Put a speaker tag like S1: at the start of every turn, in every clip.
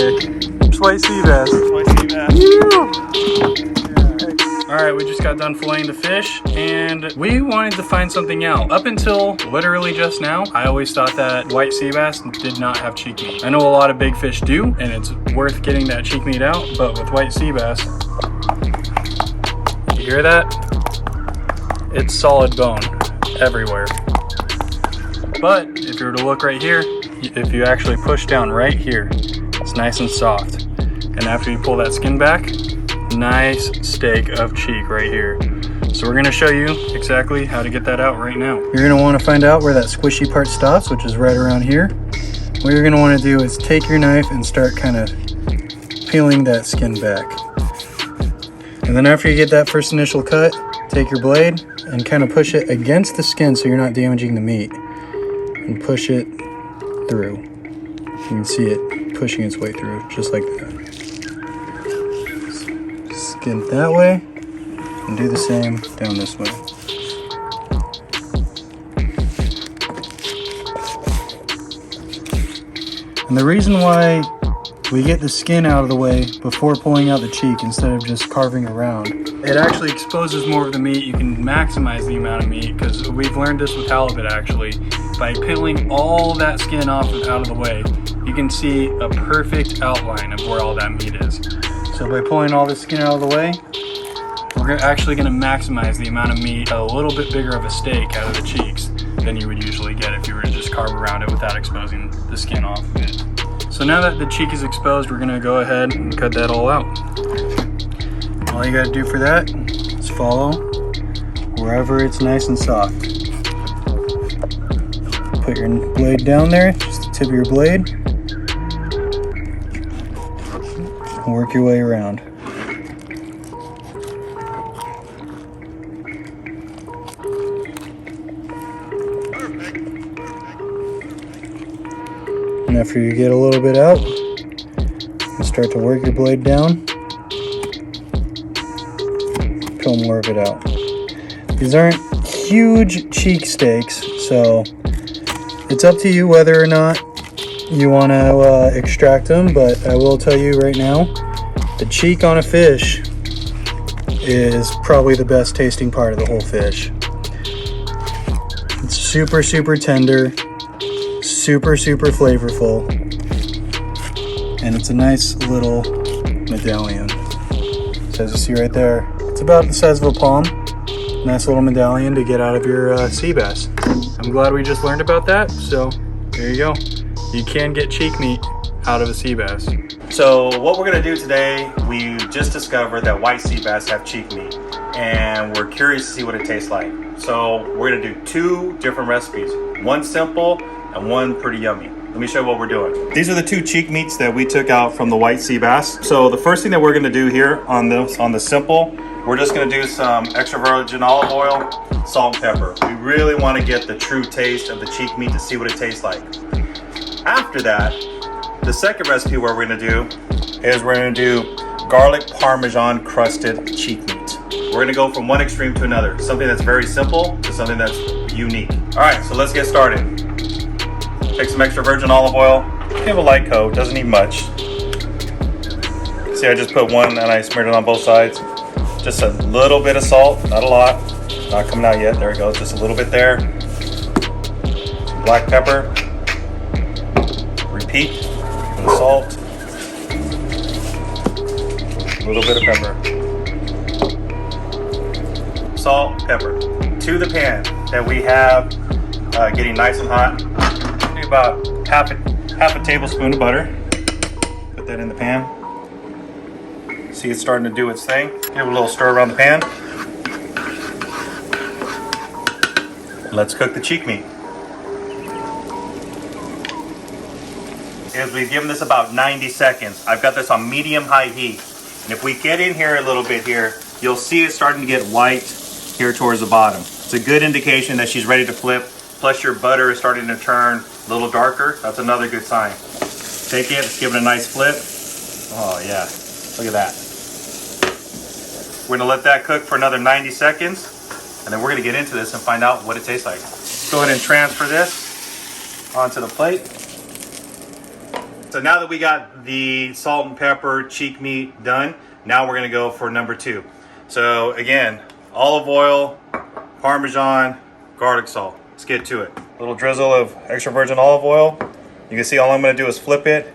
S1: stick. It's white sea bass.
S2: White sea bass.
S1: All right, we just got done filleting the fish and we wanted to find something out. Up until literally just now, I always thought that white sea bass did not have cheek meat. I know a lot of big fish do, and it's worth getting that cheek meat out, but with white sea bass, you hear that? It's solid bone everywhere. But if you were to look right here, if you actually push down right here, it's nice and soft. And after you pull that skin back, nice steak of cheek right here. So we're gonna show you exactly how to get that out right now. You're gonna wanna find out where that squishy part stops, which is right around here. What you're gonna wanna do is take your knife and start kind of peeling that skin back. And then after you get that first initial cut, take your blade and kind of push it against the skin so you're not damaging the meat. And push it through. You can see it pushing its way through, just like that. Skin it that way, and do the same down this way. And the reason why we get the skin out of the way before pulling out the cheek instead of just carving around, it actually exposes more of the meat. You can maximize the amount of meat, because we've learned this with halibut actually. By peeling all that skin off and out of the way, you can see a perfect outline of where all that meat is. So by pulling all the skin out of the way, we're actually going to maximize the amount of meat, a little bit bigger of a steak out of the cheeks than you would usually get if you were to just carve around it without exposing the skin off of it. So now that the cheek is exposed, we're going to go ahead and cut that all out. All you got to do for that is follow wherever it's nice and soft. Put your blade down there, just the tip of your blade, and work your way around. And after you get a little bit out, you start to work your blade down, peel more of it out. These aren't huge cheek steaks, so it's up to you whether or not you want to extract them, but I will tell you right now, the cheek on a fish is probably the best tasting part of the whole fish. It's super, super tender, super, super flavorful, and it's a nice little medallion. So as you see right there, it's about the size of a palm. Nice little medallion to get out of your sea bass. I'm glad we just learned about that, so there you go. You can get cheek meat out of a sea bass.
S2: So what we're gonna do today, we just discovered that white sea bass have cheek meat, and we're curious to see what it tastes like. So we're gonna do two different recipes, one simple and one pretty yummy. Let me show you what we're doing. These are the two cheek meats that we took out from the white sea bass. So the first thing that we're gonna do here on the simple, we're just gonna do some extra virgin olive oil, salt and pepper. We really wanna get the true taste of the cheek meat to see what it tastes like. After that, the second recipe what we're gonna do is we're gonna do garlic parmesan crusted cheek meat. We're gonna go from one extreme to another. Something that's very simple to something that's unique. All right, so let's get started. Take some extra virgin olive oil, give a light coat, doesn't need much. See, I just put one and I smeared it on both sides. Just a little bit of salt, not a lot. Not coming out yet, there we go, just a little bit there. Some black pepper. Repeat, with the salt. A little bit of pepper. Salt, pepper. To the pan that we have getting nice and hot. Do about half a tablespoon of butter. Put that in the pan. See it's starting to do its thing. Give it a little stir around the pan. Let's cook the cheek meat. As we've given this about 90 seconds. I've got this on medium-high heat. And if we get in here a little bit here, you'll see it's starting to get white here towards the bottom. It's a good indication that she's ready to flip. Plus your butter is starting to turn a little darker. That's another good sign. Take it, let's give it a nice flip. Oh yeah, look at that. We're gonna let that cook for another 90 seconds, and then we're gonna get into this and find out what it tastes like. Go ahead and transfer this onto the plate. So now that we got the salt and pepper cheek meat done, now we're gonna go for number 2. So again, olive oil, Parmesan, garlic salt. Let's get to it. A little drizzle of extra virgin olive oil. You can see all I'm gonna do is flip it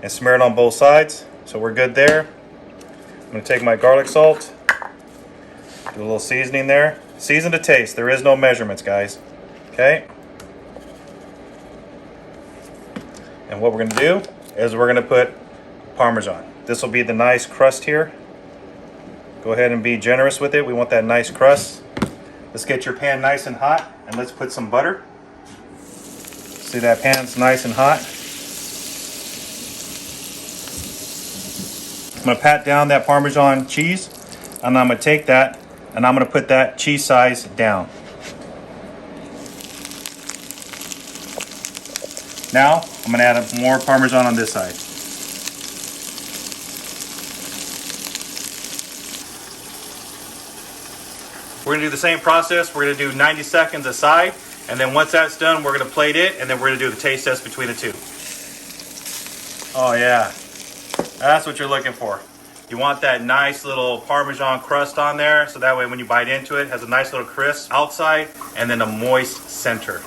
S2: and smear it on both sides. So we're good there. I'm gonna take my garlic salt, do a little seasoning there. Season to taste, there is no measurements, guys. Okay? And what we're gonna do is we're gonna put Parmesan. This will be the nice crust here. Go ahead and be generous with it. We want that nice crust. Let's get your pan nice and hot, and let's put some butter. See that pan's nice and hot. I'm gonna pat down that Parmesan cheese, and I'm gonna take that and I'm gonna put that cheese size down. Now I'm gonna add more Parmesan on this side. We're gonna do the same process. We're gonna do 90 seconds aside, and then once that's done, we're gonna plate it, and then we're gonna do the taste test between the two. Oh yeah, that's what you're looking for. You want that nice little Parmesan crust on there, so that way when you bite into it, it has a nice little crisp outside, and then a moist center.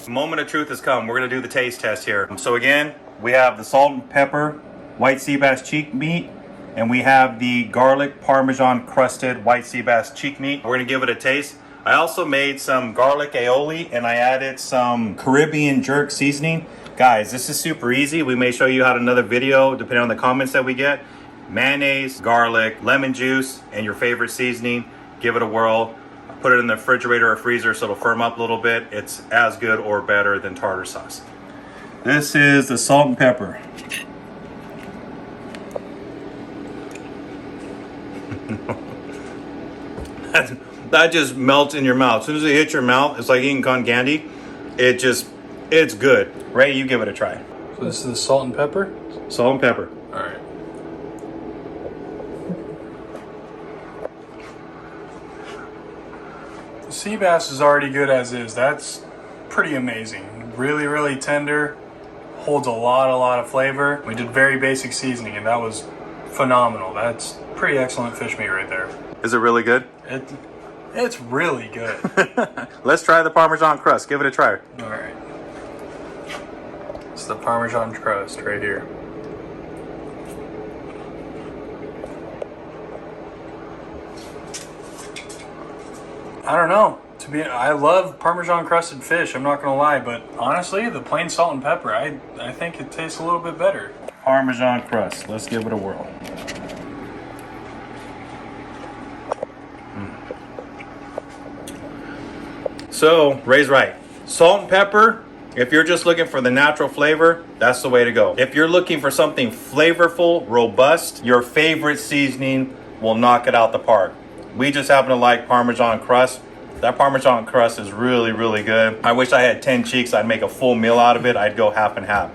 S2: The moment of truth has come. We're gonna do the taste test here. So again, we have the salt and pepper white sea bass cheek meat, and we have the garlic Parmesan crusted white sea bass cheek meat. We're gonna give it a taste. I also made some garlic aioli, and I added some Caribbean jerk seasoning. Guys, this is super easy. We may show you how to another video depending on the comments that we get. Mayonnaise, garlic, lemon juice, and your favorite seasoning. Give it a whirl. Put it in the refrigerator or freezer so it'll firm up a little bit. It's as good or better than tartar sauce. This is the salt and pepper. That just melts in your mouth. As soon as it hits your mouth, it's like eating cotton candy. It's good. Ray, you give it a try.
S1: So this is the salt and pepper?
S2: Salt and pepper.
S1: All right. The sea bass is already good as is. That's pretty amazing. Really, really tender. Holds a lot of flavor. We did very basic seasoning, and that was phenomenal. That's pretty excellent fish meat right there.
S2: Is it really good?
S1: It's really good.
S2: Let's try the Parmesan crust. Give it a try.
S1: All right. It's the Parmesan crust right here. I don't know. I love Parmesan crusted fish. I'm not gonna lie, but honestly, the plain salt and pepper, I think it tastes a little bit better.
S2: Parmesan crust. Let's give it a whirl. So, Ray's right. Salt and pepper, if you're just looking for the natural flavor, that's the way to go. If you're looking for something flavorful, robust, your favorite seasoning will knock it out the park. We just happen to like Parmesan crust. That Parmesan crust is really, really good. I wish I had 10 cheeks. I'd make a full meal out of it. I'd go half and half.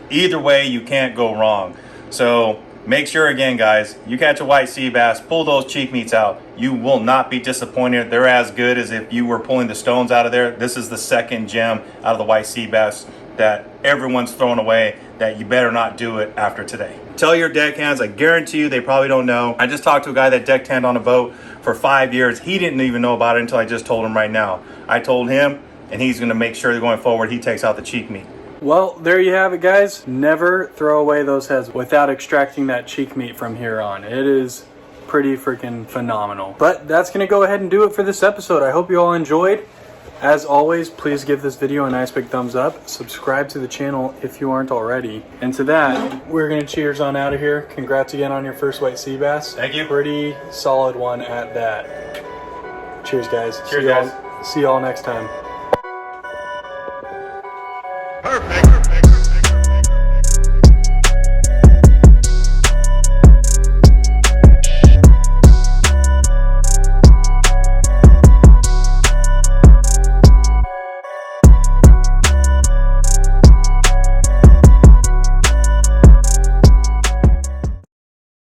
S2: Either way, you can't go wrong. So make sure, again, guys, you catch a white sea bass, pull those cheek meats out. You will not be disappointed. They're as good as if you were pulling the stones out of there. This is the second gem out of the white sea bass that everyone's throwing away, that you better not do it after today. Tell your deckhands, I guarantee you they probably don't know. I just talked to a guy that deck tanned on a boat for 5 years. He didn't even know about it until I just told him right now. I told him, and he's gonna make sure that going forward he takes out the cheek meat.
S1: Well, there you have it, guys. Never throw away those heads without extracting that cheek meat from here on. It is pretty freaking phenomenal. But that's gonna go ahead and do it for this episode. I hope you all enjoyed. As always, please give this video a nice big thumbs up. Subscribe to the channel if you aren't already. And to that, we're gonna cheers on out of here. Congrats again on your first white sea bass.
S2: Thank you.
S1: Pretty solid one at that. Cheers, guys.
S2: Cheers, guys.
S1: See y'all next time.